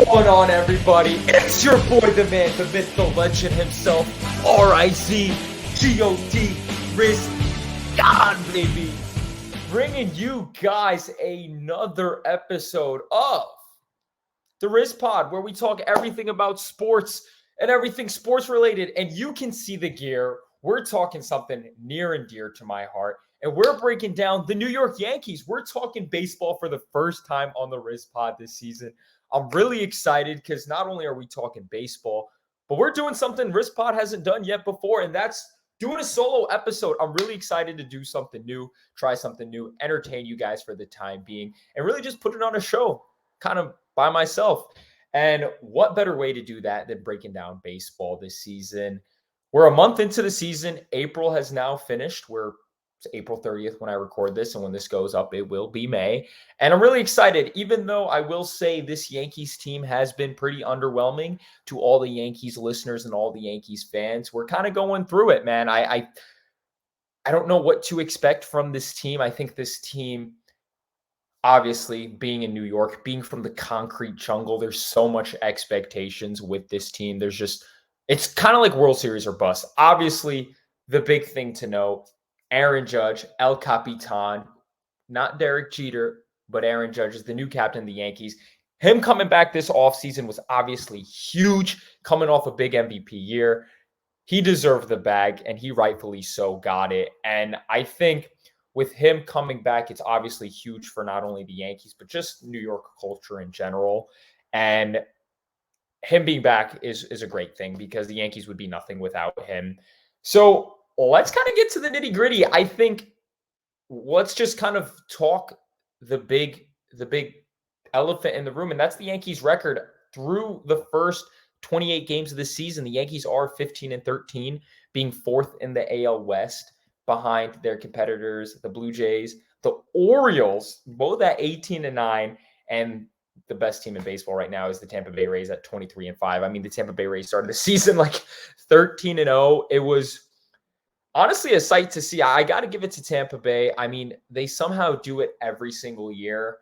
Going on, everybody? It's your boy, the man, the myth, the legend himself, RizGod, RizPod, baby. Bringing you guys another episode of the RizPod, where we talk everything about sports and everything sports related. And you can see the gear. We're talking something near and dear to my heart. And we're breaking down the New York Yankees. We're talking baseball for the first time on the RizPod this season. I'm really excited because not only are we talking baseball, but we're doing something RizPod hasn't done yet before, and that's doing a solo episode. I'm really excited to do something new, try something new, entertain you guys for the time being, and really just put it on a show kind of by myself. And what better way to do that than breaking down baseball this season? We're a month into the season. April has now finished. It's April 30th when I record this, and when this goes up, it will be May. And I'm really excited, even though I will say this Yankees team has been pretty underwhelming to all the Yankees listeners and all the Yankees fans. We're kind of going through it, man. I don't know what to expect from this team. I think this team, obviously, being in New York, being from the concrete jungle, there's so much expectations with this team. It's kind of like World Series or bust. Obviously, the big thing to know, Aaron Judge, El Capitan, not Derek Jeter, but Aaron Judge is the new captain of the Yankees. Him coming back this offseason was obviously huge, coming off a big MVP year. He deserved the bag, and he rightfully so got it. And I think with him coming back, it's obviously huge for not only the Yankees, but just New York culture in general. And him being back is a great thing because the Yankees would be nothing without him. So let's kind of get to the nitty gritty. I think let's just kind of talk the big elephant in the room, and that's the Yankees record through the first 28 games of the season. The Yankees are 15-13, being fourth in the AL West behind their competitors, the Blue Jays, the Orioles, both at 18-9, and the best team in baseball right now is the Tampa Bay Rays at 23-5. I mean, the Tampa Bay Rays started the season like 13-0. It was honestly a sight to see. I got to give it to Tampa Bay. I mean, they somehow do it every single year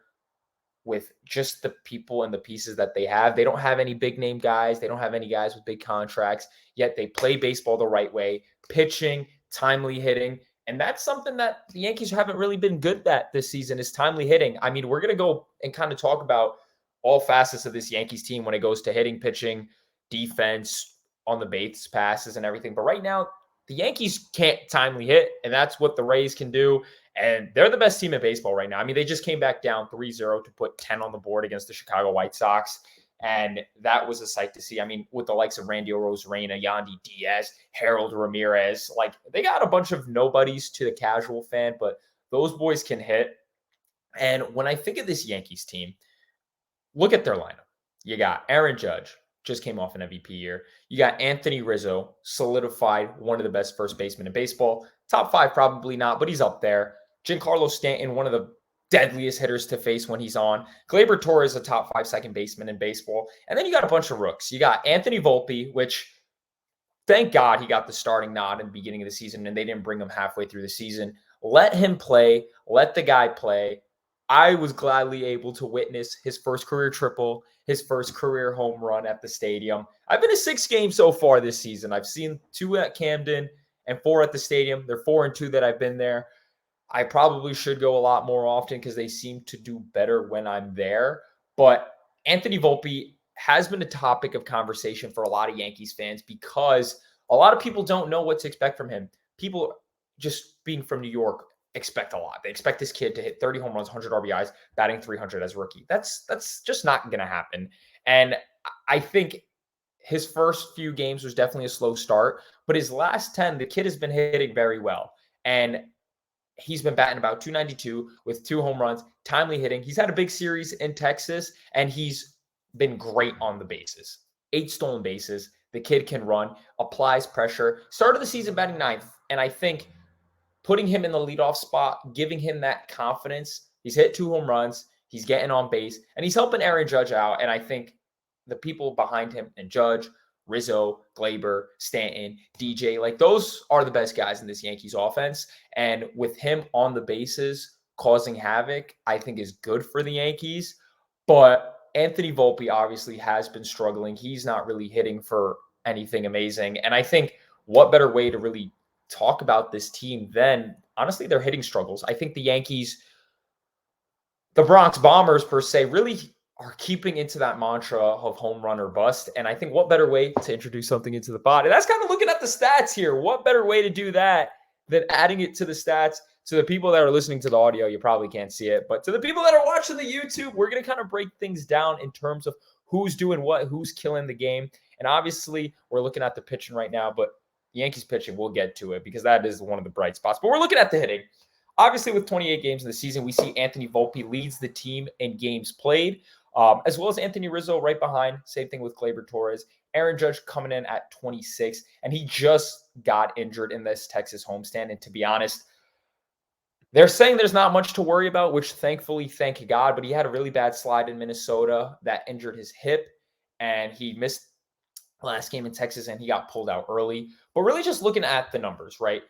with just the people and the pieces that they have. They don't have any big name guys. They don't have any guys with big contracts, yet they play baseball the right way, pitching, timely hitting. And that's something that the Yankees haven't really been good at this season is timely hitting. I mean, we're going to go and kind of talk about all facets of this Yankees team when it goes to hitting, pitching, defense, on the base passes and everything. But right now, the Yankees can't timely hit, and that's what the Rays can do. And they're the best team in baseball right now. I mean, they just came back down 3-0 to put 10 on the board against the Chicago White Sox. And that was a sight to see. I mean, with the likes of Randy Arozarena, Yandy Diaz, Harold Ramirez, like they got a bunch of nobodies to the casual fan, but those boys can hit. And when I think of this Yankees team, look at their lineup. You got Aaron Judge, just came off an MVP year. You got Anthony Rizzo, solidified one of the best first basemen in baseball. Top five, probably not, but he's up there. Giancarlo Stanton, one of the deadliest hitters to face when he's on. Gleyber Torres, a top five second baseman in baseball. And then you got a bunch of rooks. You got Anthony Volpe, which thank God he got the starting nod in the beginning of the season, and they didn't bring him halfway through the season. Let him play. Let the guy play. I was gladly able to witness his first career triple, his first career home run at the stadium. I've been to 6 games so far this season. I've seen 2 at Camden and 4 at the stadium. They're 4 and 2 that I've been there. I probably should go a lot more often because they seem to do better when I'm there. But Anthony Volpe has been a topic of conversation for a lot of Yankees fans because a lot of people don't know what to expect from him. People just being from New York expect a lot. They expect this kid to hit 30 home runs, 100 RBIs, batting 300 as a rookie. That's just not going to happen. And I think his first few games was definitely a slow start, but his last 10, the kid has been hitting very well. And he's been batting about 292 with 2 home runs, timely hitting. He's had a big series in Texas, and he's been great on the bases. 8 stolen bases. The kid can run, applies pressure. Started the season batting 9th, and I think putting him in the leadoff spot, giving him that confidence. He's hit 2 home runs. He's getting on base, and he's helping Aaron Judge out. And I think the people behind him and Judge, Rizzo, Gleyber, Stanton, DJ, like those are the best guys in this Yankees offense. And with him on the bases causing havoc, I think is good for the Yankees. But Anthony Volpe obviously has been struggling. He's not really hitting for anything amazing. And I think what better way to really talk about this team than, honestly, their hitting struggles. I think the Yankees, the Bronx Bombers per se, really are keeping into that mantra of home run or bust. And I think what better way to introduce something into the pod? And that's kind of looking at the stats here. What better way to do that than adding it to the stats? To the people that are listening to the audio, you probably can't see it. But to the people that are watching the YouTube, we're going to kind of break things down in terms of who's doing what, who's killing the game. And obviously, we're looking at the pitching right now, but Yankees pitching, we'll get to it because that is one of the bright spots. But we're looking at the hitting. Obviously, with 28 games in the season, we see Anthony Volpe leads the team in games played, as well as Anthony Rizzo right behind. Same thing with Gleyber Torres. Aaron Judge coming in at 26, and he just got injured in this Texas homestand. And to be honest, they're saying there's not much to worry about, which thankfully, thank God, but he had a really bad slide in Minnesota that injured his hip, and he missed last game in Texas, and he got pulled out early. But really just looking at the numbers, right?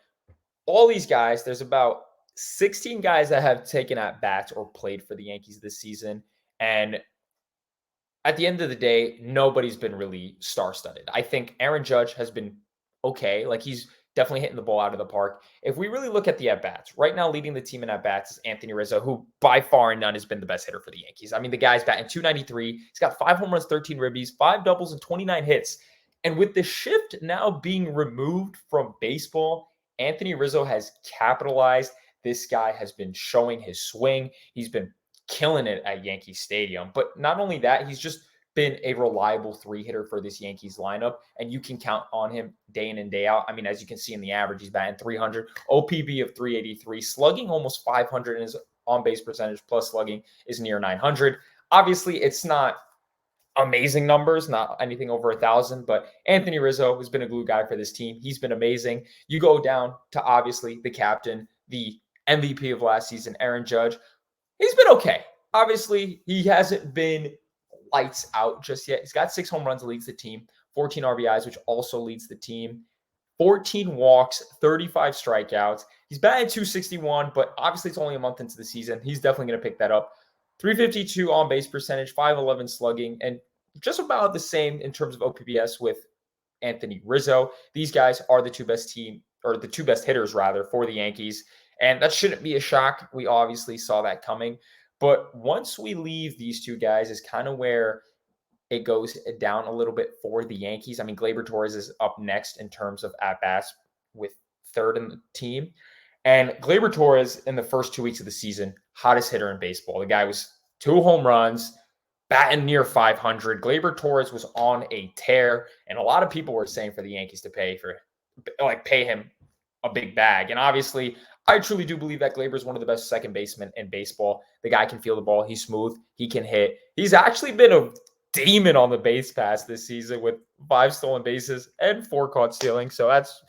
All these guys, there's about 16 guys that have taken at bats or played for the Yankees this season. And at the end of the day, nobody's been really star-studded. I think Aaron Judge has been okay. Like, he's definitely hitting the ball out of the park. If we really look at the at-bats, right now leading the team in at-bats is Anthony Rizzo, who by far and none has been the best hitter for the Yankees. I mean, the guy's batting .293. He's got 5 home runs, 13 ribbies, 5 doubles, and 29 hits. And with the shift now being removed from baseball, Anthony Rizzo has capitalized. This guy has been showing his swing. He's been killing it at Yankee Stadium. But not only that, he's just been a reliable 3-hitter for this Yankees lineup, and you can count on him day in and day out. I mean, as you can see in the average, he's batting .300, OPB of .383, slugging almost .500, and his on-base percentage plus slugging is near .900. Obviously, it's not amazing numbers, not anything over 1,000, but Anthony Rizzo has been a glue guy for this team. He's been amazing. You go down to obviously the captain, the MVP of last season, Aaron Judge. He's been okay. Obviously, he hasn't been lights out just yet. He's got 6 home runs, leads the team, 14 RBIs, which also leads the team, 14 walks, 35 strikeouts. He's batting .261, but obviously it's only a month into the season. He's definitely going to pick that up. .352 on base percentage, .511 slugging, and just about the same in terms of OPS with Anthony Rizzo. These guys are the two best hitters rather for the Yankees. And that shouldn't be a shock. We obviously saw that coming. But once we leave these two guys is kind of where it goes down a little bit for the Yankees. I mean, Gleyber Torres is up next in terms of at-bats with 3rd in the team. And Gleyber Torres in the first 2 weeks of the season, hottest hitter in baseball. The guy was 2 home runs, batting near .500. Gleyber Torres was on a tear. And a lot of people were saying for the Yankees to pay him a big bag. And obviously, I truly do believe that Gleyber is one of the best second basemen in baseball. The guy can feel the ball. He's smooth. He can hit. He's actually been a demon on the base pass this season with 5 stolen bases and 4 caught stealing. So that's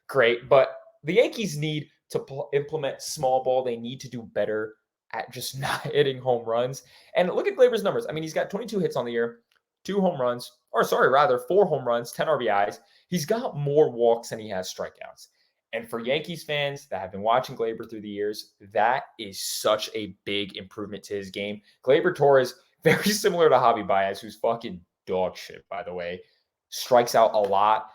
great. But the Yankees need to implement small ball. They need to do better at just not hitting home runs. And look at Gleyber's numbers. I mean, he's got 22 hits on the year, 4 home runs, 10 RBIs. He's got more walks than he has strikeouts. And for Yankees fans that have been watching Gleyber through the years, that is such a big improvement to his game. Gleyber Torres, very similar to Javi Baez, who's fucking dog shit, by the way, strikes out a lot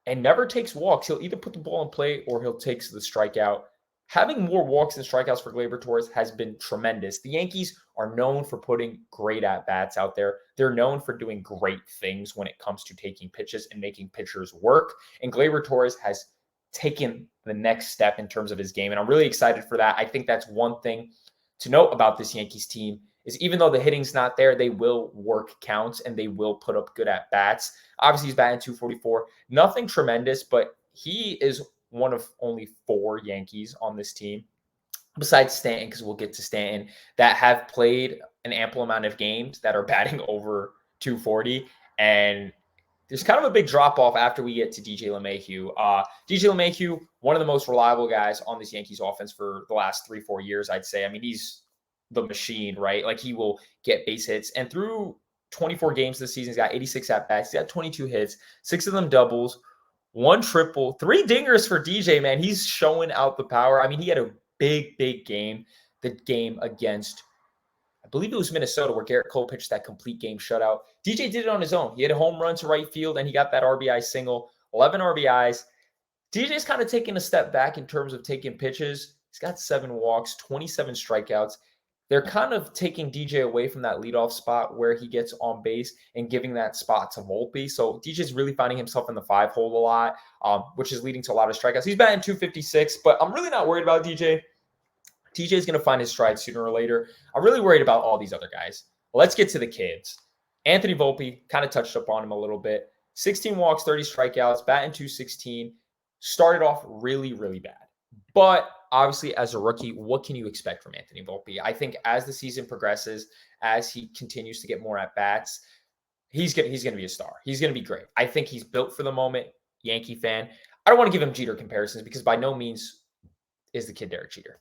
and never takes walks. He'll either put the ball in play or he'll take the strikeout. Having more walks and strikeouts for Gleyber Torres has been tremendous. The Yankees are known for putting great at-bats out there. They're known for doing great things when it comes to taking pitches and making pitchers work. And Gleyber Torres has taken the next step in terms of his game. And I'm really excited for that. I think that's one thing to note about this Yankees team is even though the hitting's not there, they will work counts and they will put up good at-bats. Obviously, he's batting .244. Nothing tremendous, but he is one of only 4 Yankees on this team, besides Stanton, because we'll get to Stanton, that have played an ample amount of games that are batting over .240. And there's kind of a big drop-off after we get to DJ LeMahieu. DJ LeMahieu, one of the most reliable guys on this Yankees offense for the last 3-4 years, I'd say. I mean, he's the machine, right? Like, he will get base hits. And through 24 games this season, he's got 86 at-bats. He's got 22 hits, 6 of them doubles, 1 triple, 3 dingers for DJ, man. He's showing out the power. I mean, he had a big game. The game against, I believe it was Minnesota, where Garrett Cole pitched that complete game shutout. DJ did it on his own. He had a home run to right field, and he got that RBI single, 11 RBIs. DJ's kind of taking a step back in terms of taking pitches. He's got 7 walks, 27 strikeouts. They're kind of taking DJ away from that leadoff spot where he gets on base and giving that spot to Volpe. So DJ's really finding himself in the 5 hole a lot, which is leading to a lot of strikeouts. He's batting 256, but I'm really not worried about DJ. DJ is going to find his stride sooner or later. I'm really worried about all these other guys. Let's get to the kids. Anthony Volpe, kind of touched up on him a little bit. 16 walks, 30 strikeouts, batting 216. Started off really, really bad. But obviously, as a rookie, what can you expect from Anthony Volpe? I think as the season progresses, as he continues to get more at-bats, he's going to be a star. He's going to be great. I think he's built for the moment. Yankee fan. I don't want to give him Jeter comparisons because by no means is the kid Derek Jeter.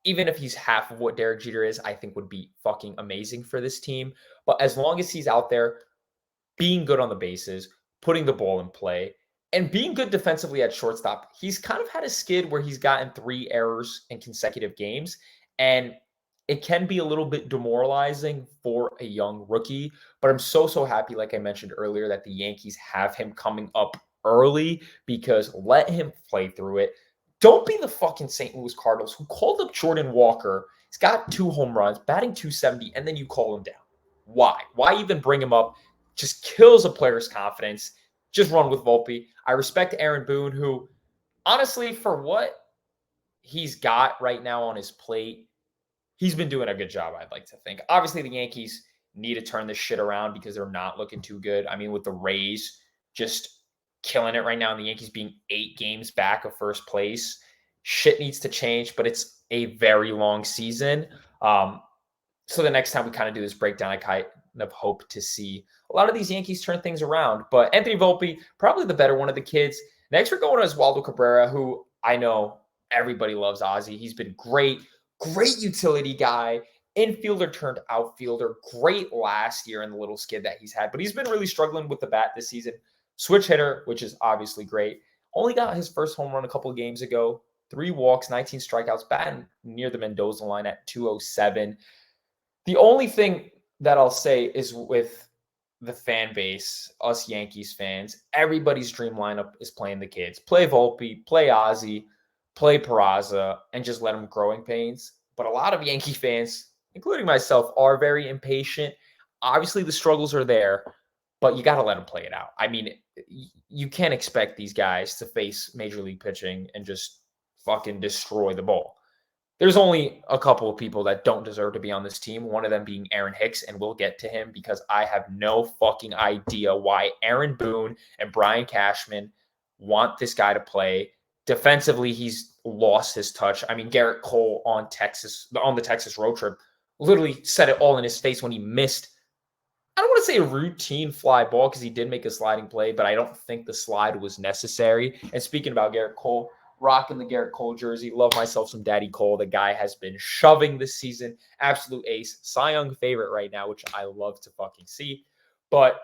Even if he's half of what Derek Jeter is, I think would be fucking amazing for this team. But as long as he's out there being good on the bases, putting the ball in play, and being good defensively at shortstop, he's kind of had a skid where he's gotten 3 errors in consecutive games. And it can be a little bit demoralizing for a young rookie. But I'm so happy, like I mentioned earlier, that the Yankees have him coming up early because let him play through it. Don't be the fucking St. Louis Cardinals who called up Jordan Walker. He's got 2 home runs, batting 270, and then you call him down. Why? Why even bring him up? Just kills a player's confidence. Just run with Volpe. I respect Aaron Boone, who, honestly, for what he's got right now on his plate, he's been doing a good job, I'd like to think. Obviously, the Yankees need to turn this shit around because they're not looking too good. I mean, with the Rays just killing it right now and the Yankees being 8 games back of first place, shit needs to change, but it's a very long season. So the next time we kind of do this breakdown, I kind of hope to see a lot of these Yankees turn things around. But Anthony Volpe, probably the better one of the kids. Next, we're going to Oswaldo Cabrera, who I know everybody loves Ozzy. He's been great utility guy, infielder turned outfielder, great last year in the little skid that he's had. But he's been really struggling with the bat this season. Switch hitter, which is obviously great. Only got his first home run a couple of games ago. 3 walks, 19 strikeouts, batting near the Mendoza line at 207. The only thing that I'll say is with the fan base, us Yankees fans, everybody's dream lineup is playing the kids. Play Volpe, play Ozzy, play Peraza, and just let them growing pains. But a lot of Yankee fans, including myself, are very impatient. Obviously, the struggles are there, but you got to let them play it out. I mean, you can't expect these guys to face major league pitching and just fucking destroy the ball. There's only a couple of people that don't deserve to be on this team, one of them being Aaron Hicks, and we'll get to him because I have no fucking idea why Aaron Boone and Brian Cashman want this guy to play. Defensively, he's lost his touch. I mean, Garrett Cole on the Texas road trip literally said it all in his face when he missed, I don't want to say a routine fly ball because he did make a sliding play, but I don't think the slide was necessary. And speaking about Garrett Cole, rocking the Garrett Cole jersey. Love myself some Daddy Cole. The guy has been shoving this season. Absolute ace. Cy Young favorite right now, which I love to fucking see. But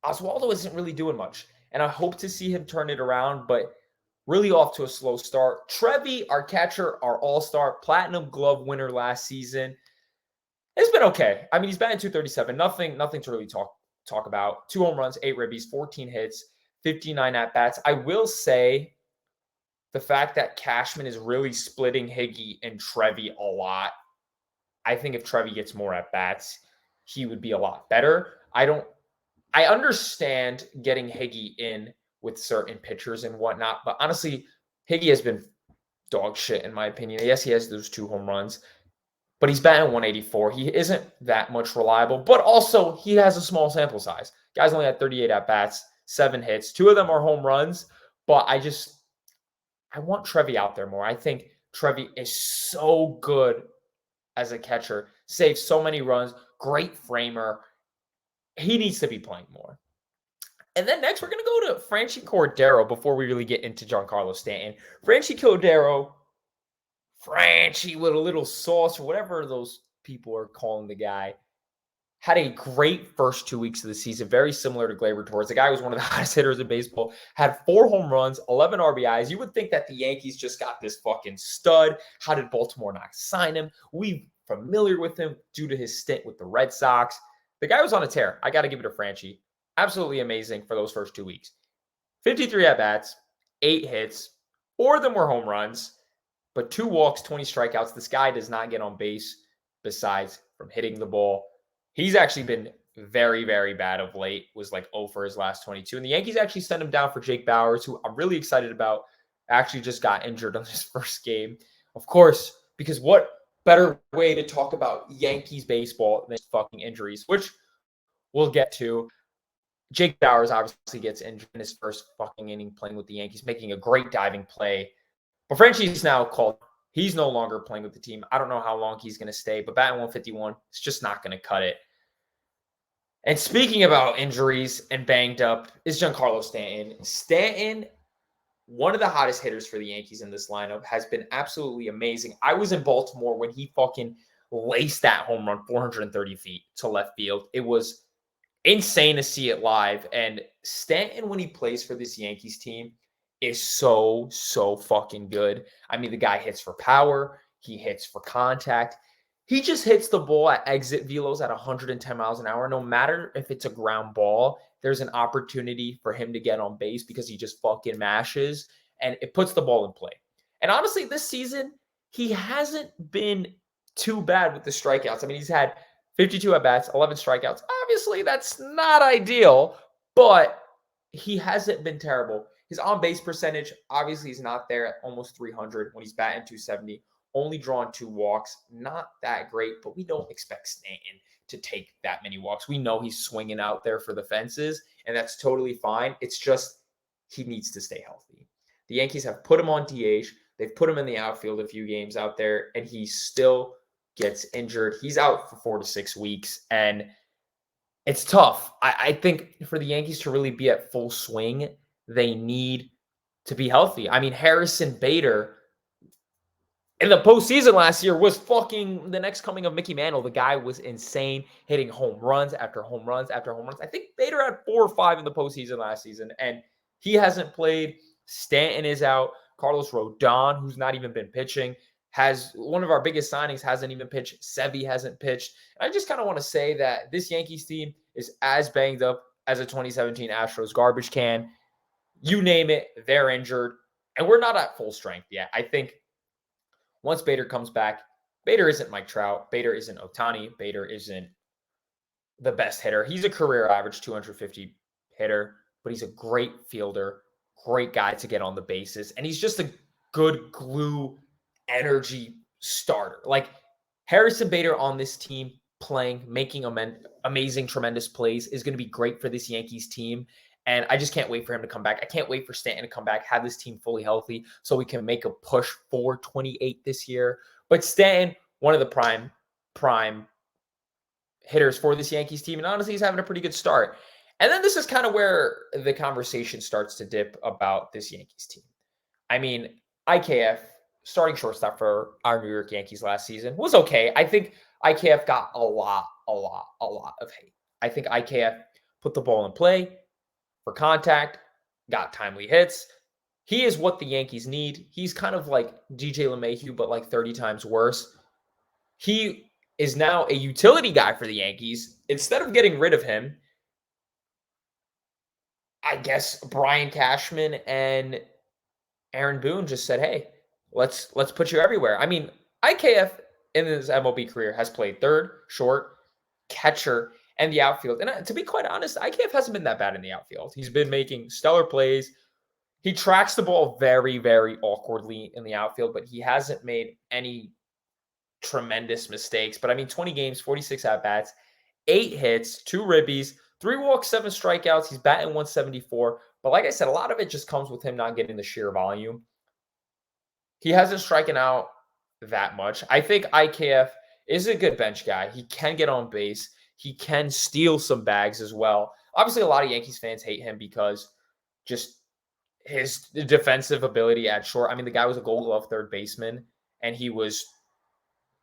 Oswaldo isn't really doing much. And I hope to see him turn it around, but really off to a slow start. Trevi, our catcher, our all-star, platinum glove winner last season. It's been okay. I mean, he's batting 237. Nothing to really talk about. 2 home runs, 8 ribbies, 14 hits, 59 at-bats. I will say the fact that Cashman is really splitting Higgy and Trevi a lot. I think if Trevi gets more at-bats, he would be a lot better. I understand getting Higgy in with certain pitchers and whatnot, but honestly, Higgy has been dog shit in my opinion. Yes, he has those 2 home runs, but he's batting 184. He isn't that much reliable, but also he has a small sample size. Guy's only had 38 at-bats, 7 hits. 2 of them are home runs, but I want Trevi out there more. I think Trevi is so good as a catcher, saves so many runs, great framer. He needs to be playing more. And then next, we're going to go to Franchy Cordero before we really get into Giancarlo Stanton. Franchy Cordero, Franchy with a little sauce or whatever those people are calling the guy, had a great first 2 weeks of the season, very similar to Gleyber Torres. The guy was one of the hottest hitters in baseball, had 4 home runs, 11 RBIs. You would think that the Yankees just got this fucking stud. How did Baltimore not sign him? We've familiar with him due to his stint with the Red Sox. The guy was on a tear. I got to give it to Franchi. Absolutely amazing for those first 2 weeks. 53 at-bats, 8 hits, 4 of them were home runs, but 2 walks, 20 strikeouts. This guy does not get on base besides from hitting the ball. He's actually been very, very bad of late. Was like 0 for his last 22. And the Yankees actually sent him down for Jake Bauers, who I'm really excited about. Actually just got injured on his first game. Of course, because what better way to talk about Yankees baseball than fucking injuries, which we'll get to. Jake Bauers obviously gets injured in his first fucking inning playing with the Yankees, making a great diving play. But Frenchie's now called. He's no longer playing with the team. I don't know how long he's going to stay, but batting 151, it's just not going to cut it. And speaking about injuries and banged up is Giancarlo Stanton. Stanton, one of the hottest hitters for the Yankees in this lineup, has been absolutely amazing. I was in Baltimore when he fucking laced that home run 430 feet to left field. It was insane to see it live. And Stanton, when he plays for this Yankees team, is so fucking good. I mean, the guy hits for power. He hits for contact. He just hits the ball at exit velos at 110 miles an hour. No matter if it's a ground ball, there's an opportunity for him to get on base because he just fucking mashes and it puts the ball in play. And honestly, this season, he hasn't been too bad with the strikeouts. I mean, he's had 52 at-bats, 11 strikeouts. Obviously, that's not ideal, but he hasn't been terrible. His on-base percentage, obviously, is not there at almost 300 when he's batting 270. Only drawn 2 walks. Not that great, but we don't expect Stanton to take that many walks. We know he's swinging out there for the fences, and that's totally fine. It's just he needs to stay healthy. The Yankees have put him on DH. They've put him in the outfield a few games out there, and he still gets injured. He's out for 4 to 6 weeks, and it's tough. I think for the Yankees to really be at full swing, they need to be healthy. I mean, Harrison Bader in the postseason last year was fucking the next coming of Mickey Mantle. The guy was insane, hitting home runs after home runs after home runs. I think Bader had 4 or 5 in the postseason last season, and he hasn't played. Stanton is out. Carlos Rodon, who's not even been pitching, has one of our biggest signings, hasn't even pitched. Sevy hasn't pitched. I just kind of want to say that this Yankees team is as banged up as a 2017 Astros garbage can. You name it, they're injured. And we're not at full strength yet. I think once Bader comes back, Bader isn't Mike Trout. Bader isn't Ohtani. Bader isn't the best hitter. He's a career average 250 hitter, but he's a great fielder, great guy to get on the bases. And he's just a good glue energy starter. Like Harrison Bader on this team playing, making amazing, tremendous plays is going to be great for this Yankees team. And I just can't wait for him to come back. I can't wait for Stanton to come back, have this team fully healthy so we can make a push for 28 this year. But Stanton, one of the prime hitters for this Yankees team. And honestly, he's having a pretty good start. And then this is kind of where the conversation starts to dip about this Yankees team. I mean, IKF, starting shortstop for our New York Yankees last season, was okay. I think IKF got a lot of hate. I think IKF put the ball in play for contact, got timely hits. He is what the Yankees need. He's kind of like DJ LeMahieu, but like 30 times worse. He is now a utility guy for the Yankees. Instead of getting rid of him, I guess Brian Cashman and Aaron Boone just said, hey, let's put you everywhere. I mean, IKF in his MLB career has played third, short, catcher, and the outfield. And to be quite honest, IKF hasn't been that bad in the outfield. He's been making stellar plays. He tracks the ball very, very awkwardly in the outfield, but he hasn't made any tremendous mistakes. But I mean, 20 games, 46 at-bats, 8 hits, 2 ribbies, 3 walks, 7 strikeouts. He's batting 174. But like I said, a lot of it just comes with him not getting the sheer volume. He hasn't striken out that much. I think IKF is a good bench guy. He can get on base. He can steal some bags as well. Obviously, a lot of Yankees fans hate him because just his defensive ability at short. I mean, the guy was a Gold Glove third baseman, and he was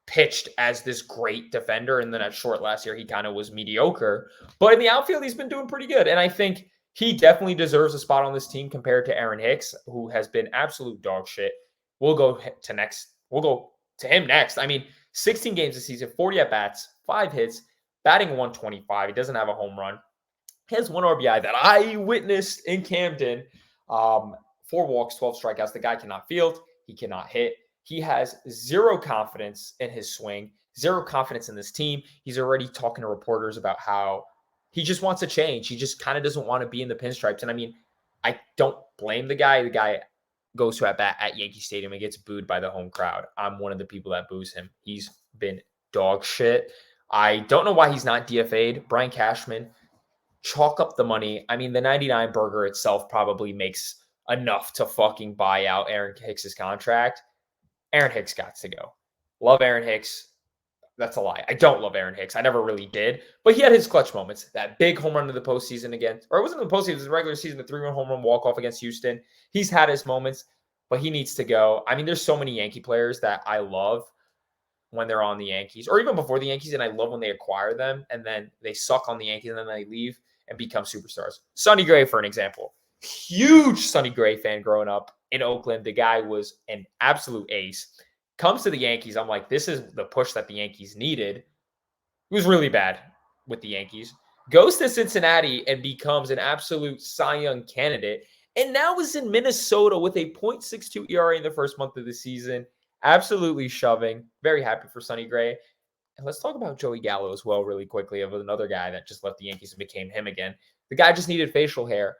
pitched as this great defender. And then at short last year, he kind of was mediocre. But in the outfield, he's been doing pretty good. And I think he definitely deserves a spot on this team compared to Aaron Hicks, who has been absolute dog shit. We'll go to him next. I mean, 16 games this season, 40 at-bats, 5 hits, batting 125. He doesn't have a home run. He has 1 RBI that I witnessed in Camden. 4 walks, 12 strikeouts. The guy cannot field. He cannot hit. He has zero confidence in his swing, zero confidence in this team. He's already talking to reporters about how he just wants to change. He just kind of doesn't want to be in the pinstripes. And I mean, I don't blame the guy. The guy goes to at bat at Yankee Stadium and gets booed by the home crowd. I'm one of the people that boos him. He's been dog shit. I don't know why he's not DFA'd. Brian Cashman, chalk up the money. I mean, the 99 burger itself probably makes enough to fucking buy out Aaron Hicks's contract. Aaron Hicks got to go. Love Aaron Hicks. That's a lie. I don't love Aaron Hicks. I never really did. But he had his clutch moments. That big home run in the postseason against, or it wasn't in the postseason, it was the regular season, the 3-run home run walk-off against Houston. He's had his moments, but he needs to go. I mean, there's so many Yankee players that I love when they're on the Yankees, or even before the Yankees, and I love when they acquire them, and then they suck on the Yankees, and then they leave and become superstars. Sonny Gray, for an example. Huge Sonny Gray fan growing up in Oakland. The guy was an absolute ace. Comes to the Yankees, I'm like, this is the push that the Yankees needed. He was really bad with the Yankees. Goes to Cincinnati and becomes an absolute Cy Young candidate. And now is in Minnesota with a .62 ERA in the first month of the season. Absolutely shoving. Very happy for Sonny Gray. And let's talk about Joey Gallo as well really quickly, of another guy that just left the Yankees and became him again. The guy just needed facial hair.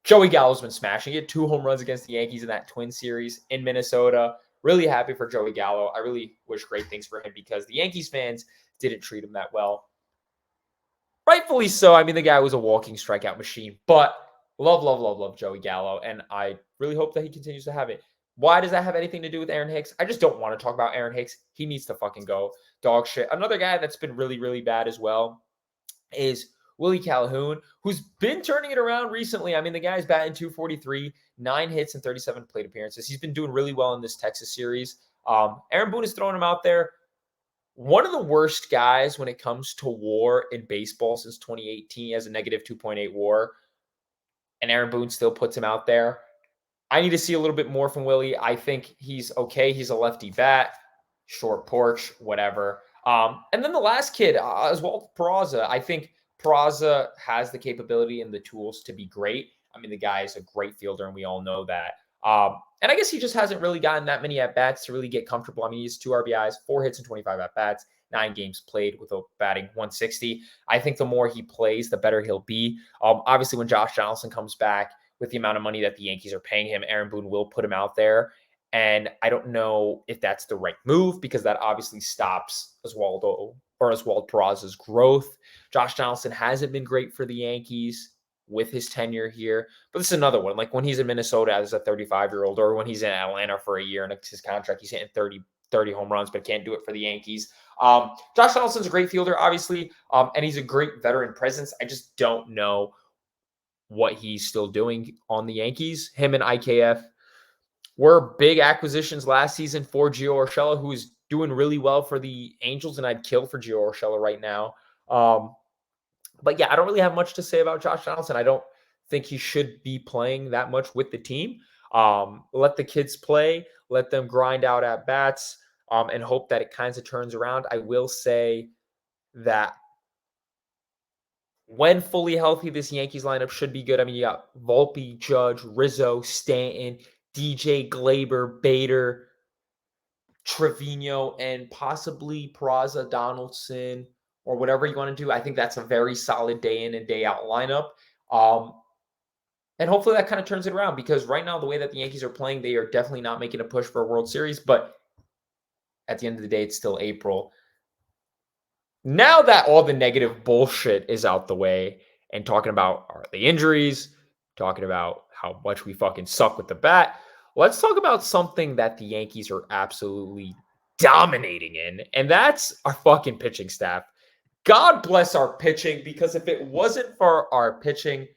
Joey Gallo's been smashing it. 2 home runs against the Yankees in that Twin series in Minnesota. Really happy for Joey Gallo. I really wish great things for him because the Yankees fans didn't treat him that well. Rightfully so. I mean, the guy was a walking strikeout machine, but love Joey Gallo, and I really hope that he continues to have it. Why does that have anything to do with Aaron Hicks? I just don't want to talk about Aaron Hicks. He needs to fucking go. Dog shit. Another guy that's been really, really bad as well is Willie Calhoun, who's been turning it around recently. I mean, the guy's batting .243, 9 hits and 37 plate appearances. He's been doing really well in this Texas series. Aaron Boone is throwing him out there. One of the worst guys when it comes to WAR in baseball since 2018. He has a negative 2.8 WAR, and Aaron Boone still puts him out there. I need to see a little bit more from Willie. I think he's okay. He's a lefty bat, short porch, whatever. And then the last kid, Oswald Peraza. I think Peraza has the capability and the tools to be great. I mean, the guy is a great fielder, and we all know that. And I guess he just hasn't really gotten that many at-bats to really get comfortable. I mean, he's 2 RBIs, 4 hits and 25 at-bats, 9 games played with a batting 160. I think the more he plays, the better he'll be. Obviously, when Josh Donaldson comes back with the amount of money that the Yankees are paying him, Aaron Boone will put him out there. And I don't know if that's the right move because that obviously stops Oswald Peraza's growth. Josh Donaldson hasn't been great for the Yankees with his tenure here. But this is another one. Like when he's in Minnesota as a 35-year-old, or when he's in Atlanta for a year and it's his contract, he's hitting 30 home runs, but can't do it for the Yankees. Josh Donaldson's a great fielder, obviously, and he's a great veteran presence. I just don't know what he's still doing on the Yankees. Him and IKF were big acquisitions last season for Gio Urshela, who's doing really well for the Angels, and I'd kill for Gio Urshela right now. But yeah, I don't really have much to say about Josh Donaldson. I don't think he should be playing that much with the team. Let the kids play, let them grind out at bats, and hope that it kind of turns around. I will say that when fully healthy, this Yankees lineup should be good. I mean, you got Volpe, Judge, Rizzo, Stanton, DJ, Glaber, Bader, Trevino, and possibly Peraza, Donaldson, or whatever you want to do. I think that's a very solid day in and day out lineup. And hopefully that kind of turns it around because right now, the way that the Yankees are playing, they are definitely not making a push for a World Series. But at the end of the day, it's still April. Now that all the negative bullshit is out the way and talking about the injuries, talking about how much we fucking suck with the bat, let's talk about something that the Yankees are absolutely dominating in, and that's our fucking pitching staff. God bless our pitching, because if it wasn't for our pitching,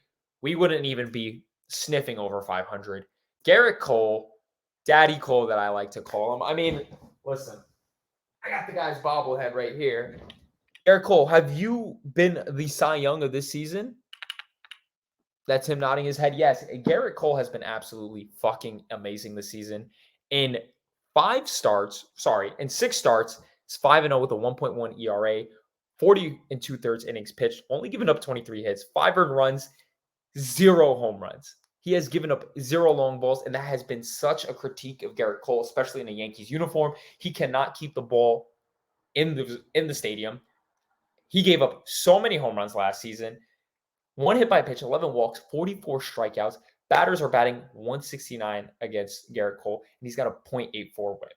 we wouldn't even be sniffing over 500. Garrett Cole, Daddy Cole that I like to call him. I mean, listen, I got the guy's bobblehead right here. Garrett Cole, have you been the Cy Young of this season? That's him nodding his head. Yes, Garrett Cole has been absolutely fucking amazing this season. In 6 starts, It's 5-0 with a 1.1 ERA, 40 and two-thirds innings pitched, only given up 23 hits, 5 earned runs, 0 home runs. He has given up 0 long balls, and that has been such a critique of Garrett Cole, especially in a Yankees uniform. He cannot keep the ball in the stadium. He gave up so many home runs last season. 1 hit by pitch, 11 walks, 44 strikeouts. Batters are batting 169 against Garrett Cole, and he's got a .84 whip.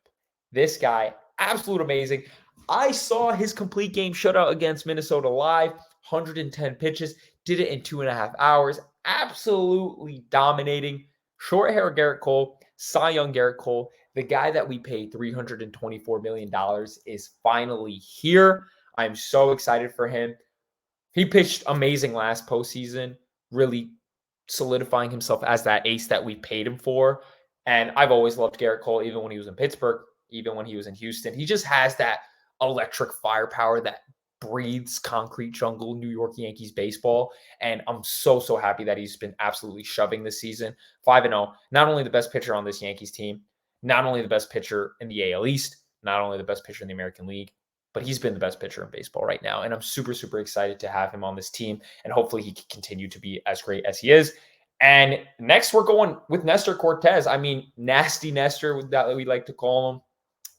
This guy, absolute amazing. I saw his complete game shutout against Minnesota live, 110 pitches, did it in 2.5 hours. Absolutely dominating. Short hair Garrett Cole, Cy Young Garrett Cole, the guy that we paid $324 million is finally here. I'm so excited for him. He pitched amazing last postseason, really solidifying himself as that ace that we paid him for. And I've always loved Garrett Cole, even when he was in Pittsburgh, even when he was in Houston. He just has that electric firepower that breathes concrete jungle New York Yankees baseball. And I'm so, so happy that he's been absolutely shoving this season. 5-0, not only the best pitcher on this Yankees team, not only the best pitcher in the AL East, not only the best pitcher in the American League, but he's been the best pitcher in baseball right now. And I'm super, super excited to have him on this team. And hopefully he can continue to be as great as he is. And next, we're going with Nestor Cortez. I mean, Nasty Nestor, that we like to call him.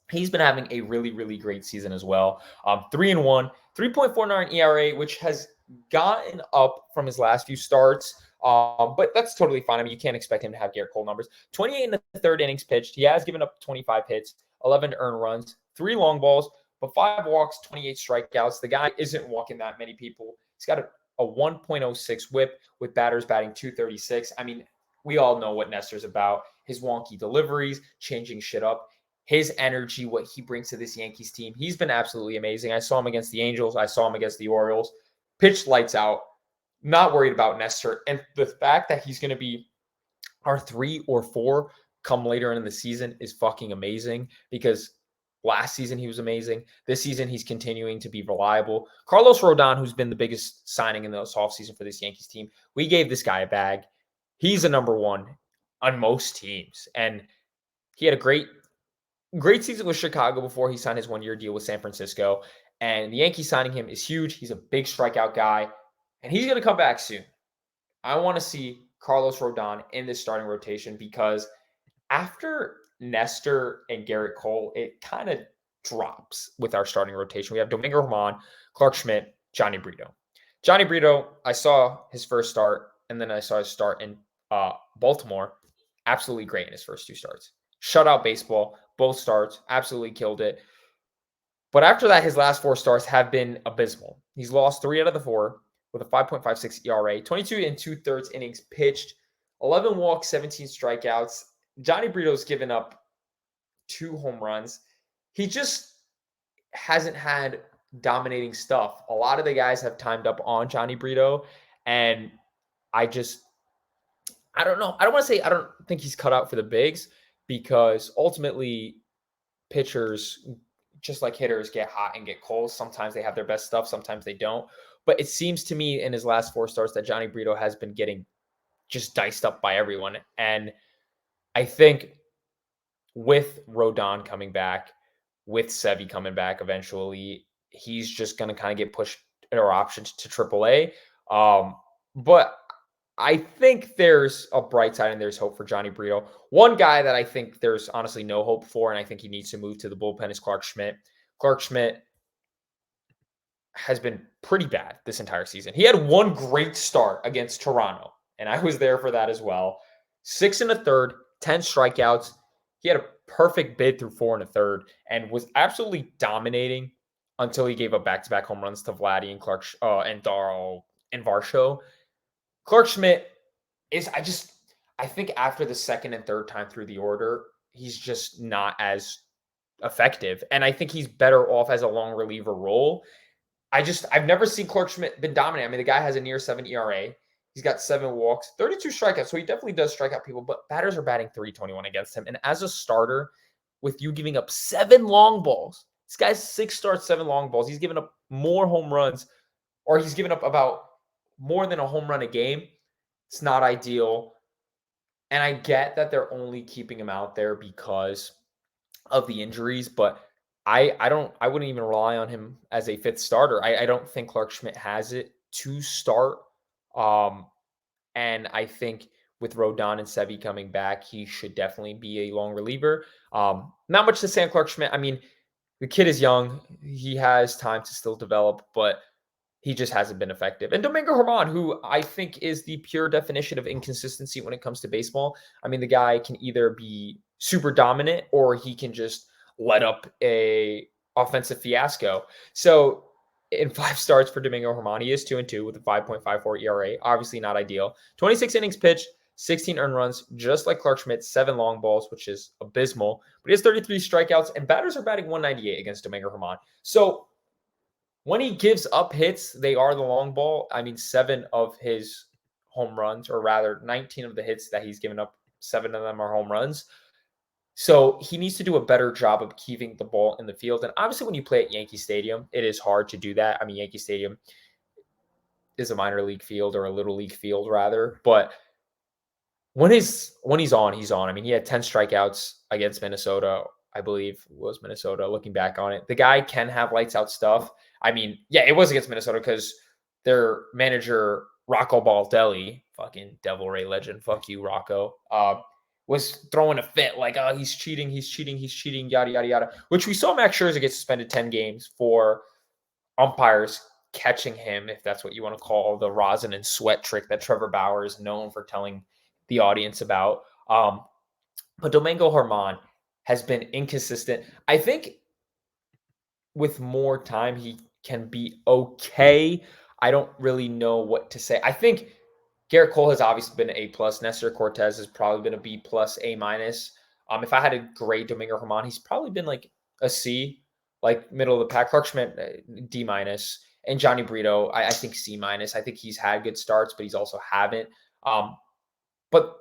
He's been having a really, really great season as well. 3-1, 3.49 ERA, which has gotten up from his last few starts. But that's totally fine. I mean, you can't expect him to have Garrett Cole numbers. 28 in the third innings pitched. He has given up 25 hits, 11 earned runs, 3 long balls, but 5 walks, 28 strikeouts. The guy isn't walking that many people. He's got a 1.06 whip with batters batting 236. I mean, we all know what Nestor's about. His wonky deliveries, changing shit up. His energy, what he brings to this Yankees team. He's been absolutely amazing. I saw him against the Angels. I saw him against the Orioles. Pitched lights out. Not worried about Nestor. And the fact that he's going to be our 3 or 4 come later in the season is fucking amazing, because last season he was amazing. This season he's continuing to be reliable. Carlos Rodon, who's been the biggest signing in this offseason for this Yankees team, we gave this guy a bag. He's a number 1 on most teams. And he had a great season with Chicago before he signed his 1-year deal with San Francisco. And the Yankees signing him is huge. He's a big strikeout guy, and he's going to come back soon. I want to see Carlos Rodon in this starting rotation, because after Nestor and Garrett Cole, it kind of drops with our starting rotation. We have Domingo Germán, Clark Schmidt, Johnny Brito. Johnny Brito, I saw his first start, and then I saw his start in Baltimore. Absolutely great in his first 2 starts. Shutout baseball, both starts, absolutely killed it. But after that, his last 4 starts have been abysmal. He's lost 3 out of the 4 with a 5.56 ERA, 22 and 2/3 innings pitched, 11 walks, 17 strikeouts. Johnny Brito's given up 2 home runs. He just hasn't had dominating stuff. A lot of the guys have timed up on Johnny Brito, and I don't know. I don't want to say I don't think he's cut out for the bigs, because ultimately pitchers, just like hitters, get hot and get cold. Sometimes they have their best stuff, sometimes they don't. But it seems to me in his last 4 starts that Johnny Brito has been getting just diced up by everyone. And I think with Rodon coming back, with Sevy coming back eventually, he's just going to kind of get pushed or options to AAA. But I think there's a bright side and there's hope for Johnny Brito. One guy that I think there's honestly no hope for, and I think he needs to move to the bullpen, is Clark Schmidt. Clark Schmidt has been pretty bad this entire season. He had 1 great start against Toronto, and I was there for that as well. 6 1/3, 10 strikeouts. He had a perfect bid through 4 1/3 and was absolutely dominating until he gave up back-to-back home runs to Vladdy and Clark and Darl and Varsho. Clark Schmidt is, I think after the 2nd and 3rd time through the order, he's just not as effective. And I think he's better off as a long reliever role. I've never seen Clark Schmidt been dominant. I mean, the guy has a near 7 ERA. He's got 7 walks, 32 strikeouts. So he definitely does strike out people, but batters are batting .321 against him. And as a starter, with you giving up 7 long balls, this guy's 6 starts, 7 long balls. He's given up more home runs, or he's given up about more than a home run a game. It's not ideal. And I get that they're only keeping him out there because of the injuries, but I wouldn't even rely on him as a fifth starter. I don't think Clark Schmidt has it to start. Um, and I think with Rodon and Sevy coming back, he should definitely be a long reliever. Not much to say on Clark Schmidt. I mean, the kid is young. He has time to still develop, but he just hasn't been effective. And Domingo Germán, who I think is the pure definition of inconsistency when it comes to baseball. I mean, the guy can either be super dominant or he can just let up a offensive fiasco. So in 5 starts for Domingo Germán, he is 2-2 with a 5.54 ERA. Obviously not ideal. 26 innings pitched, 16 earned runs, just like Clark Schmidt, 7 long balls, which is abysmal. But he has 33 strikeouts, and batters are batting 198 against Domingo Germán. So when he gives up hits, they are the long ball. I mean, 7 of his home runs, or rather 19 of the hits that he's given up, 7 of them are home runs. So he needs to do a better job of keeping the ball in the field. And obviously, when you play at Yankee Stadium, it is hard to do that. I mean, Yankee Stadium is a minor league field, or a little league field, rather. But when he's on, he's on. I mean, he had 10 strikeouts against Minnesota, I believe was Minnesota, looking back on it. The guy can have lights out stuff. I mean, yeah, it was against Minnesota because their manager, Rocco Baldelli, fucking Devil Ray legend, fuck you, Rocco, was throwing a fit like, oh, he's cheating, yada, yada, yada, which we saw Max Scherzer get suspended 10 games for umpires catching him, if that's what you want to call the rosin and sweat trick that Trevor Bauer is known for telling the audience about. But Domingo Germán has been inconsistent. I think with more time, he can be okay. I don't really know what to say. I think Garrett Cole has obviously been an A plus. Nestor Cortez has probably been a B plus, A minus. If I had to grade Domingo Germán, he's probably been like a C, like middle of the pack. Clark Schmidt, D minus, and Johnny Brito, I think C minus. I think he's had good starts, but he's also haven't. But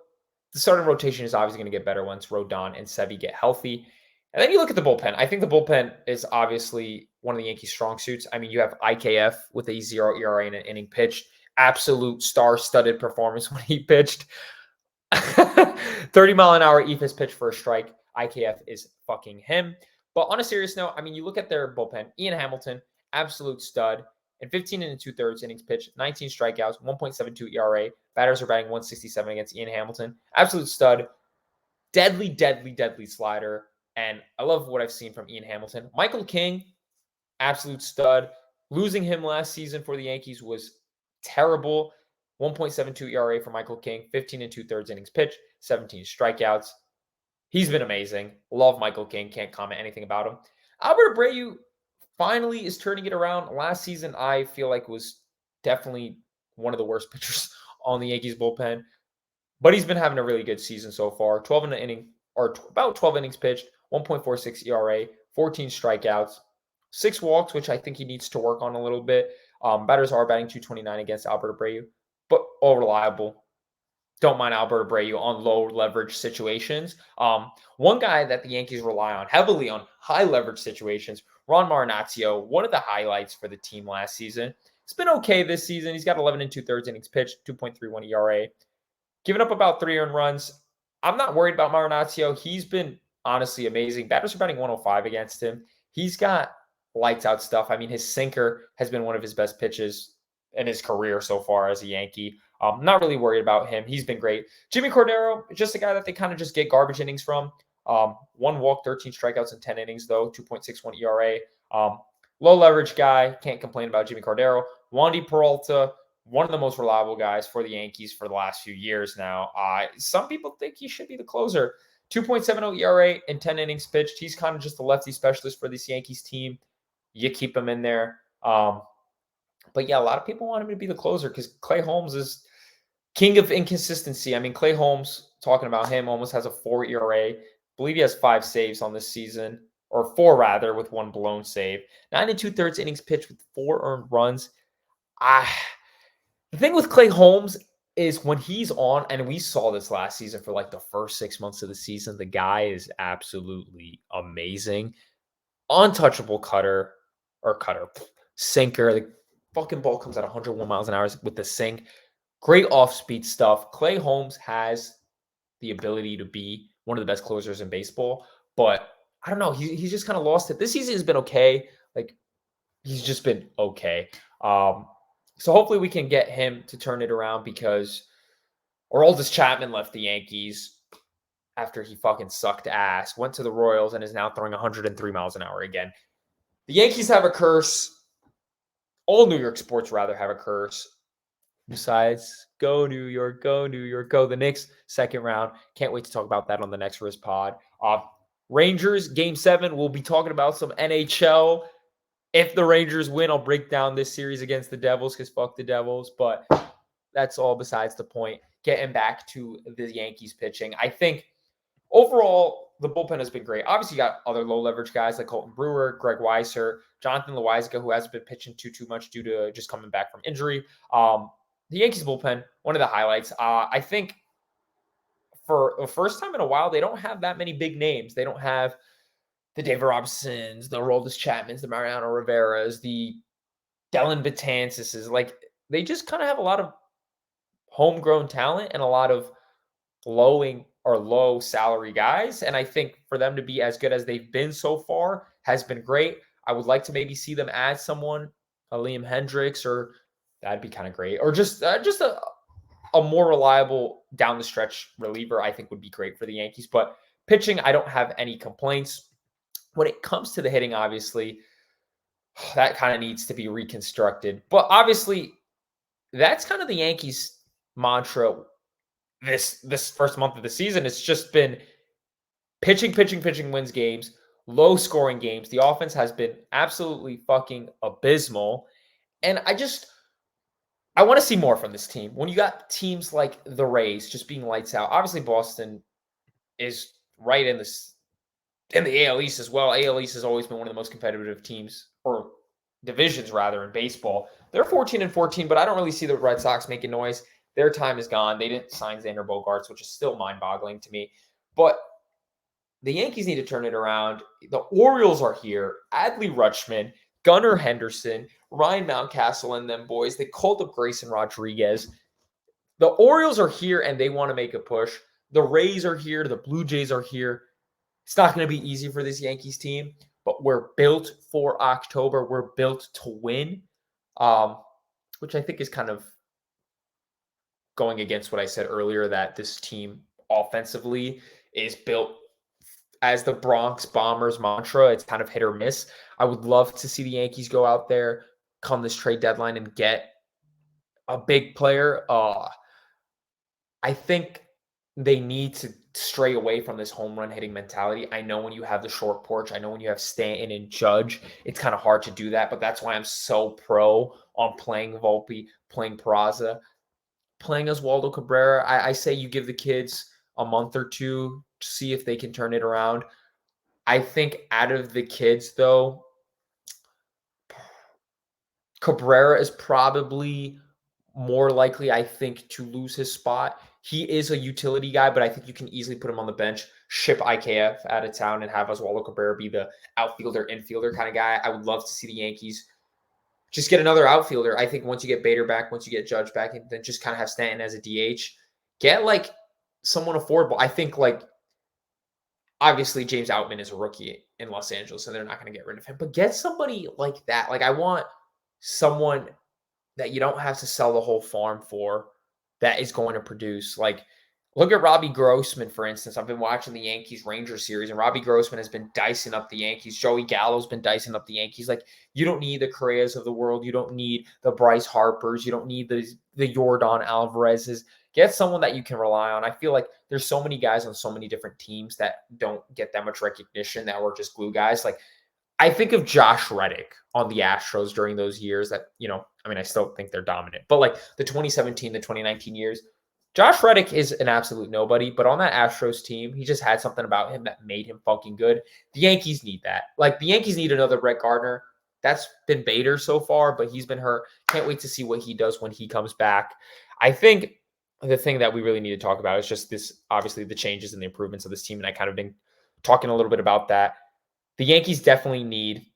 the starting rotation is obviously going to get better once Rodon and Sevy get healthy. And then you look at the bullpen. I think the bullpen is obviously one of the Yankees' strong suits. I mean, you have IKF with a 0 ERA in an inning pitched. Absolute star-studded performance when he pitched. 30-mile-an-hour eephus pitch for a strike. IKF is fucking him. But on a serious note, I mean, you look at their bullpen. Ian Hamilton, absolute stud. In 15 and 2/3 innings pitched, 19 strikeouts, 1.72 ERA. Batters are batting 167 against Ian Hamilton. Absolute stud. Deadly, deadly, deadly slider. And I love what I've seen from Ian Hamilton. Michael King, absolute stud. Losing him last season for the Yankees was terrible. 1.72 ERA for Michael King, 15 and 2/3 innings pitched, 17 strikeouts. He's been amazing. Love Michael King. Can't comment anything about him. Albert Abreu finally is turning it around. Last season, I feel like was definitely one of the worst pitchers on the Yankees bullpen, but he's been having a really good season so far. 12 in an inning, or about 12 innings pitched, 1.46 ERA, 14 strikeouts, 6 walks, which I think he needs to work on a little bit. Batters are batting 229 against Albert Abreu, but all reliable. Don't mind Albert Abreu on low leverage situations. One guy that the Yankees rely on heavily on high leverage situations, Ron Marinaccio, one of the highlights for the team last season. It's been okay this season. He's got 11 and 2/3 innings pitched, 2.31 ERA, giving up about 3 earned runs. I'm not worried about Marinaccio. He's been honestly amazing. Batters are batting 105 against him. He's got lights out stuff. I mean, his sinker has been one of his best pitches in his career so far as a Yankee. Not really worried about him. He's been great. Jimmy Cordero, just a guy that they kind of just get garbage innings from. 1 walk, 13 strikeouts in 10 innings, though, 2.61 ERA. Low leverage guy. Can't complain about Jimmy Cordero. Wandy Peralta, one of the most reliable guys for the Yankees for the last few years now. Some people think he should be the closer. 2.70 ERA in 10 innings pitched. He's kind of just a lefty specialist for this Yankees team. You keep him in there. But yeah, a lot of people want him to be the closer because Clay Holmes is king of inconsistency. I mean, Clay Holmes, talking about him, almost has a 4 ERA. I believe he has 5 saves on this season, or 4 rather, with 1 blown save. 9 and 2/3 innings pitched with 4 earned runs. The thing with Clay Holmes is when he's on, and we saw this last season for like the first 6 months of the season, the guy is absolutely amazing. Untouchable sinker. The fucking ball comes at 101 miles an hour with the sink. Great off-speed stuff. Clay Holmes has the ability to be one of the best closers in baseball, but I don't know. He's just kind of lost it. This season has been okay. Like, he's just been okay. Um, so hopefully we can get him to turn it around because Aroldis Chapman left the Yankees after he fucking sucked ass, went to the Royals, and is now throwing 103 miles an hour again. The Yankees have a curse. All New York sports rather have a curse. Besides, go New York, go New York, go. The Knicks, second round. Can't wait to talk about that on the next RizPod. Rangers, game 7. We'll be talking about some NHL. If the Rangers win, I'll break down this series against the Devils because fuck the Devils. But that's all besides the point. Getting back to the Yankees pitching. I think overall, the bullpen has been great. Obviously, you got other low leverage guys like Colton Brewer, Greg Weiser, Jonathan Loáisiga, who hasn't been pitching too much due to just coming back from injury. The Yankees bullpen, one of the highlights. I think for the first time in a while, they don't have that many big names. They don't have the David Robinsons, the Aroldis Chapmans, the Mariano Rivera's, the Dellin Betances. Like, they just kind of have a lot of homegrown talent and a lot of low salary guys. And I think for them to be as good as they've been so far has been great. I would like to maybe see them add someone, a Liam Hendricks, or that'd be kind of great. Or just a more reliable down the stretch reliever, I think would be great for the Yankees. But pitching, I don't have any complaints. When it comes to the hitting, obviously, that kind of needs to be reconstructed. But obviously, that's kind of the Yankees' mantra this first month of the season. It's just been pitching wins games, low scoring games. The offense has been absolutely fucking abysmal. And I want to see more from this team. When you got teams like the Rays just being lights out, obviously Boston is right in the AL East as well. AL East has always been one of the most competitive teams, or divisions rather, in baseball. They're 14-14, but I don't really see the Red Sox making noise. Their time is gone. They didn't sign Xander Bogaerts, which is still mind-boggling to me. But the Yankees need to turn it around. The Orioles are here. Adley Rutschman, Gunnar Henderson, Ryan Mountcastle, and them boys. They called up Grayson Rodriguez. The Orioles are here, and they want to make a push. The Rays are here. The Blue Jays are here. It's not going to be easy for this Yankees team, but we're built for October. We're built to win, which I think is kind of going against what I said earlier, that this team offensively is built as the Bronx Bombers mantra. It's kind of hit or miss. I would love to see the Yankees go out there come this trade deadline and get a big player. I think they need to stray away from this home run hitting mentality. I know when you have the short porch, I know when you have Stanton and Judge, it's kind of hard to do that, but that's why I'm so pro on playing Volpe, playing Peraza, playing Oswaldo Cabrera. I say you give the kids a month or two to see if they can turn it around. I think out of the kids, though, Cabrera is probably more likely, I think, to lose his spot. He is a utility guy, but I think you can easily put him on the bench, ship IKF out of town, and have Oswaldo Cabrera be the outfielder, infielder kind of guy. I would love to see the Yankees just get another outfielder. I think once you get Bader back, once you get Judge back, and then just kind of have Stanton as a DH. Get like someone affordable. I think like obviously James Outman is a rookie in Los Angeles, and they're not going to get rid of him. But get somebody like that. Like I want someone that you don't have to sell the whole farm for, that is going to produce. Like, look at Robbie Grossman, for instance. I've been watching the Yankees-Rangers series, and Robbie Grossman has been dicing up the Yankees. Joey Gallo's been dicing up the Yankees. Like, you don't need the Correas of the world. You don't need the Bryce Harpers. You don't need the Yordan Alvarez's. Get someone that you can rely on. I feel like there's so many guys on so many different teams that don't get that much recognition, that were just glue guys. Like, I think of Josh Reddick on the Astros during those years that, I still think they're dominant. But like the 2017, the 2019 years, Josh Reddick is an absolute nobody. But on that Astros team, he just had something about him that made him fucking good. The Yankees need that. Like, the Yankees need another Brett Gardner. That's been Bader so far, but he's been hurt. Can't wait to see what he does when he comes back. I think the thing that we really need to talk about is just this, obviously, the changes and the improvements of this team. And I kind of been talking a little bit about that. The Yankees definitely need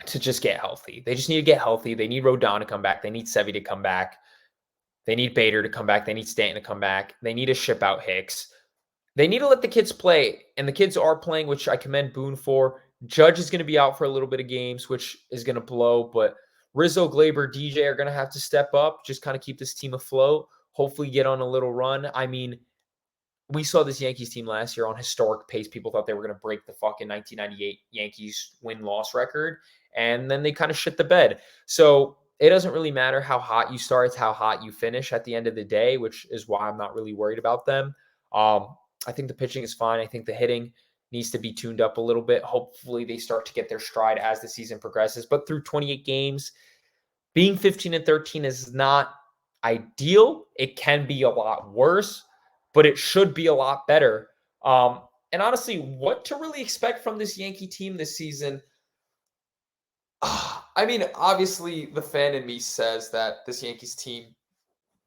to just get healthy. They just need to get healthy. They need Rodon to come back. They need Sevy to come back. They need Bader to come back. They need Stanton to come back. They need to ship out Hicks. They need to let the kids play, and the kids are playing, which I commend Boone for. Judge is going to be out for a little bit of games, which is going to blow, but Rizzo, Glaber, DJ are going to have to step up, just kind of keep this team afloat, hopefully get on a little run. I mean, we saw this Yankees team last year on historic pace. People thought they were going to break the fucking 1998 Yankees win-loss record, and then they kind of shit the bed. So it doesn't really matter how hot you start. It's how hot you finish at the end of the day, which is why I'm not really worried about them. I think the pitching is fine. I think the hitting needs to be tuned up a little bit. Hopefully they start to get their stride as the season progresses. But through 28 games, being 15-13 is not ideal. It can be a lot worse, but it should be a lot better. And honestly, what to really expect from this Yankee team this season? I mean, obviously, the fan in me says that this Yankees team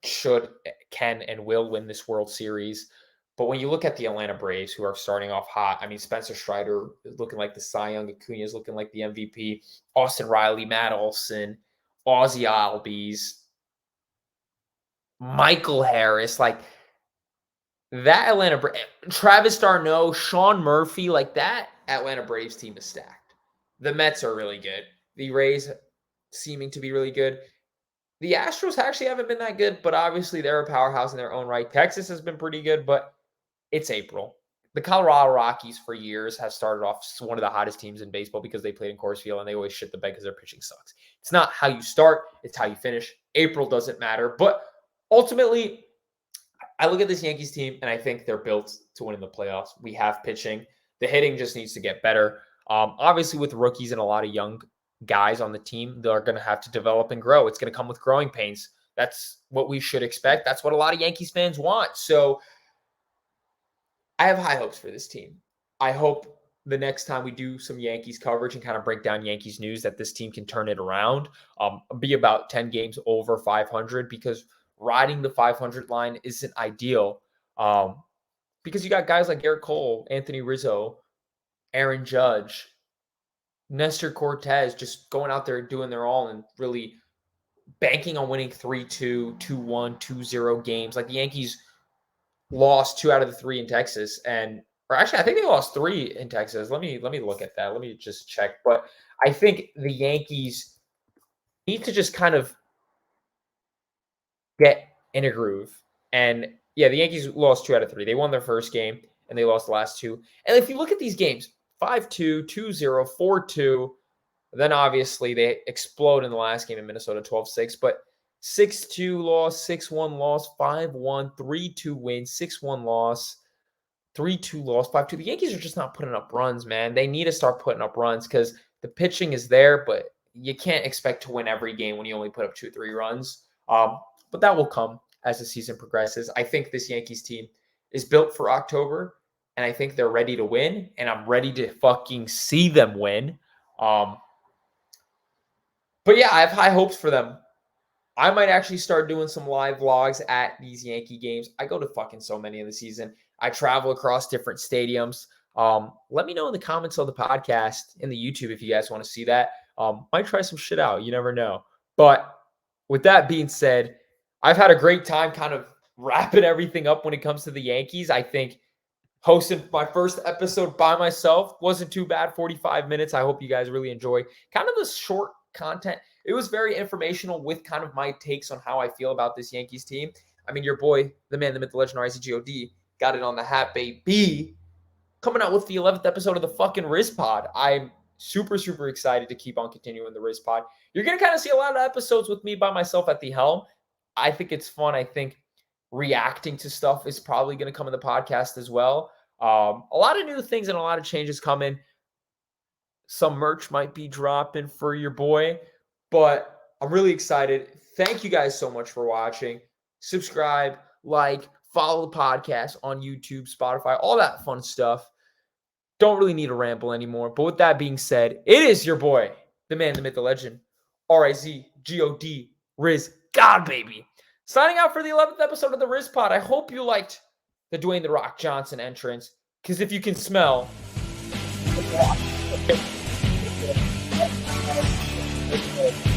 should, can, and will win this World Series. But when you look at the Atlanta Braves, who are starting off hot, I mean, Spencer Strider is looking like the Cy Young, Acuna is looking like the MVP, Austin Riley, Matt Olson, Ozzie Albies, Michael Harris, like that Atlanta Travis d'Arnaud, Sean Murphy, like that Atlanta Braves team is stacked. The Mets are really good. The Rays seeming to be really good. The Astros actually haven't been that good, but obviously they're a powerhouse in their own right. Texas has been pretty good, but it's April. The Colorado Rockies for years have started off as one of the hottest teams in baseball because they played in Coors Field and they always shit the bed because their pitching sucks. It's not how you start, it's how you finish. April doesn't matter, but ultimately, I look at this Yankees team and I think they're built to win in the playoffs. We have pitching. The hitting just needs to get better. Obviously, with rookies and a lot of young guys on the team, they're going to have to develop and grow. It's going to come with growing pains. That's what we should expect. That's what a lot of Yankees fans want. So I have high hopes for this team. I hope the next time we do some Yankees coverage and kind of break down Yankees news that this team can turn it around, be about 10 games over 500, because riding the 500 line isn't ideal, because you got guys like Garrett Cole, Anthony Rizzo, Aaron Judge, Nestor Cortez just going out there doing their all and really banking on winning 3-2, 2-1, 2-0 games. Like the Yankees lost 2 out of the 3 in Texas, or actually I think they lost 3 in Texas. Let me look at that. Let me just check. But I think the Yankees need to just kind of get in a groove. And yeah, the Yankees lost 2 out of 3. They won their first game and they lost the last 2. And if you look at these games, 5-2, 2-0, 4-2, then obviously they explode in the last game in Minnesota, 12-6. But 6-2 loss, 6-1 loss, 5-1, 3-2 win, 6-1 loss, 3-2 loss, 5-2. The Yankees are just not putting up runs, man. They need to start putting up runs because the pitching is there, but you can't expect to win every game when you only put up 2-3 runs. But that will come as the season progresses. I think this Yankees team is built for October, and I think they're ready to win, and I'm ready to fucking see them win. But yeah, I have high hopes for them. I might actually start doing some live vlogs at these Yankee games. I go to fucking so many in the season. I travel across different stadiums. Let me know in the comments of the podcast, in the YouTube, if you guys want to see that. Might try some shit out. You never know. But with that being said, I've had a great time kind of wrapping everything up when it comes to the Yankees. I think hosting my first episode by myself wasn't too bad, 45 minutes. I hope you guys really enjoy kind of the short content. It was very informational with kind of my takes on how I feel about this Yankees team. I mean, your boy, the man, the myth, the legend, RizPod, got it on the hat, baby. Coming out with the 11th episode of the fucking RizPod. I'm super, super excited to keep on continuing the RizPod. You're going to kind of see a lot of episodes with me by myself at the helm. I think it's fun. I think reacting to stuff is probably going to come in the podcast as well. A lot of new things and a lot of changes coming. Some merch might be dropping for your boy, but I'm really excited. Thank you guys so much for watching. Subscribe, like, follow the podcast on YouTube, Spotify, all that fun stuff. Don't really need to ramble anymore. But with that being said, it is your boy, the man, the myth, the legend, RizPod, Riz God, baby. Signing out for the 11th episode of the RizPod. I hope you liked the Dwayne "The Rock" Johnson entrance, because if you can smell... Okay.